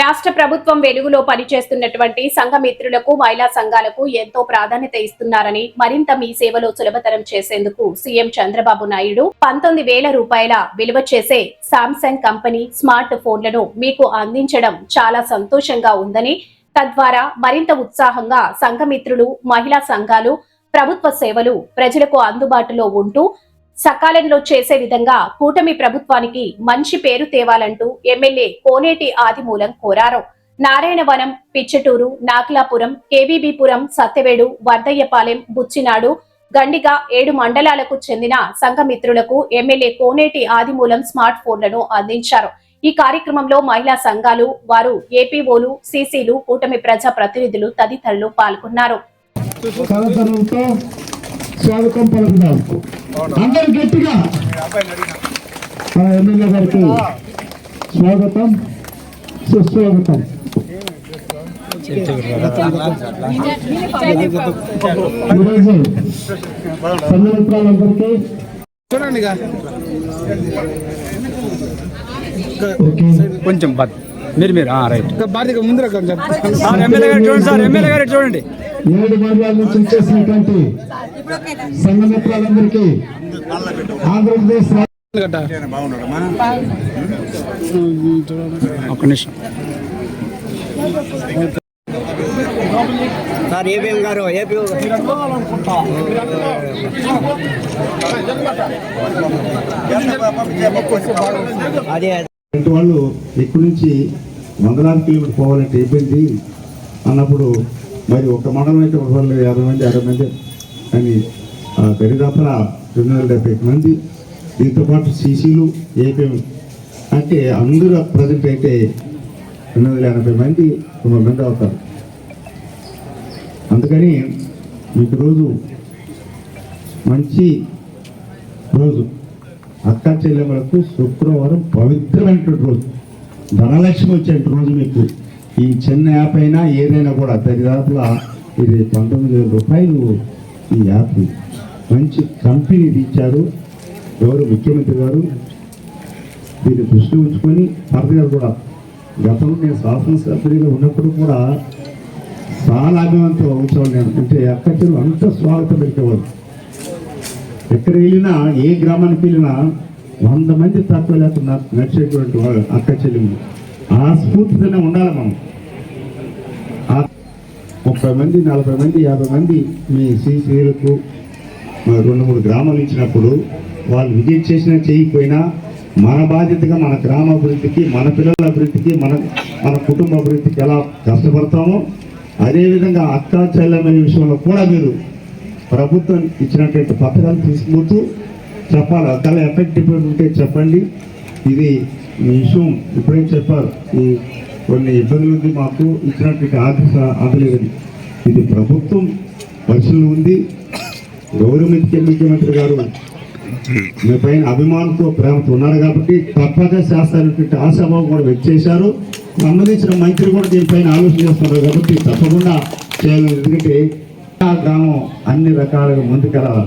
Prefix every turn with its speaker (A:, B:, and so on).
A: రాష్ట్ర ప్రభుత్వం వెలుగులో పనిచేస్తున్నటువంటి సంఘ మిత్రులకు మహిళా సంఘాలకు ఎంతో ప్రాధాన్యత ఇస్తున్నారని మరింత మీ సేవలో సులభతరం చేసేందుకు సీఎం చంద్రబాబు నాయుడు 19,000 రూపాయల విలువ చేసే సామ్సంగ్ కంపెనీ స్మార్ట్ ఫోన్లను మీకు అందించడం చాలా సంతోషంగా ఉందని, తద్వారా మరింత ఉత్సాహంగా సంఘ మిత్రులు, మహిళా సంఘాలు ప్రభుత్వ సేవలు ప్రజలకు అందుబాటులో ఉంటూ సకాలంలో చేసే విధంగా కూటమి ప్రభుత్వానికి మంచి పేరు తేవాలంటూ ఎమ్మెల్యే కోనేటి ఆదిమూలం కోరారు. నారాయణవనం, పిచ్చటూరు, నాగలాపురం, కేవీబీపురం, సత్యవేడు, వర్దయ్యపాలెం, బుచ్చినాడు, గండిగా 7 మండలాలకు చెందిన సంఘ మిత్రులకు ఎమ్మెల్యే కోనేటి ఆదిమూలం స్మార్ట్ ఫోన్లను అందించారు. ఈ కార్యక్రమంలో మహిళా సంఘాలు, వారు ఏపీఓలు, సీసీలు, కూటమి ప్రజా ప్రతినిధులు తదితరులు పాల్గొన్నారు.
B: స్వాగతం పలుకుదాం. అందరూ గట్టిగా ఎమ్మెల్యే గారికి స్వాగతం, సుస్వాగతం. ఈరోజు సంఘమిత్రులందరికీ
C: చూడండి కొంచెం మీరు రైట్ బాధ్యత ముందు ఎమ్మెల్యే గారు చూడండి సార్, ఎమ్మెల్యే గారు చూడండి.
B: 7 మండలాల నుంచి వచ్చేసినటువంటి సంఘమిత్రులందరికీ ఆంధ్రప్రదేశ్
C: ఒక్క నిమిషం సార్. ఏపీఎం గారు అదే
B: వాళ్ళు ఇక్కడి నుంచి వందలాది కిలోమీటర్ పోవాలంటే ఇబ్బంది అన్నప్పుడు మరి ఒక మండలం అయితే 50 మంది 60 మంది అని దరిదాపుల 270 మంది, దీంతో పాటు సీసీలు, ఏపీఎం అంటే అందరూ ప్రజెంట్ అయితే 280 మంది 90 మంది అవుతారు. అందుకని మీకు రోజు మంచి రోజు, అక్క చెల్లెమ్మలకు శుక్రవారం పవిత్రమైనటువంటి రోజు, ధనలక్ష్మి వచ్చే రోజు. మీకు ఈ చిన్న యాప్ అయినా ఏదైనా కూడా దరిదాపులా ఇది 19,000 రూపాయలు. ఈ యాప్ మంచి కంపెనీ ఇచ్చారు ఎవరు ముఖ్యమంత్రి గారు. దీన్ని దృష్టి ఉంచుకొని పరదగా కూడా గతంలో నేను శాసనసభ్యుడిగా ఉన్నప్పుడు కూడా చాలా అభిమానంతో ఉంచేవాళ్ళు. నేను అంటే అక్క చెల్లు అంత స్వాగతం పెట్టేవాళ్ళు. ఎక్కడ వెళ్ళినా, ఏ గ్రామానికి వెళ్ళినా 100 మంది తక్కువ లేకుండా నడిచేటువంటి వాళ్ళు అక్క చెల్లెలు. ఆ స్ఫూర్తితోనే ఉండాలి మనం. 30 మంది 40 మంది 50 మంది మీ సీసీలకు 2-3 గ్రామాలు ఇచ్చినప్పుడు వాళ్ళు విజిట్ చేసినా చేయకపోయినా మన బాధ్యతగా మన గ్రామ అభివృద్ధికి, మన పిల్లల అభివృద్ధికి, మన కుటుంబ అభివృద్ధికి ఎలా కష్టపడతామో అదేవిధంగా అక్క చెల్లెమ్మల విషయంలో కూడా మీరు ప్రభుత్వం ఇచ్చినటువంటి పథకాలు తీసుకుపోతూ చెప్పాలి. ఒకవేళ ఎఫెక్టివ్ ఉంటే చెప్పండి. ఇది మీ విషయం ఇప్పుడే చెప్పారు. ఈ కొన్ని ఇబ్బందులు ఉంది మాకు ఇచ్చినటువంటి ఆదలేదని. ఇది ప్రభుత్వం పరిశీలన ఉంది. గౌరవనీయ ముఖ్యమంత్రి గారు మీ పైన అభిమానంతో, ప్రేమతో ఉన్నారు కాబట్టి తప్పక చేస్తారనేటువంటి ఆశాభావం కూడా వ్యక్తం చేశారు. సంబంధించిన మంత్రి కూడా దీనిపైన ఆలోచన చేస్తున్నారు కాబట్టి తప్పకుండా చేయాలి. ఎందుకంటే గ్రామం అన్ని రకాలుగా ముందుకెళ్ళాలి.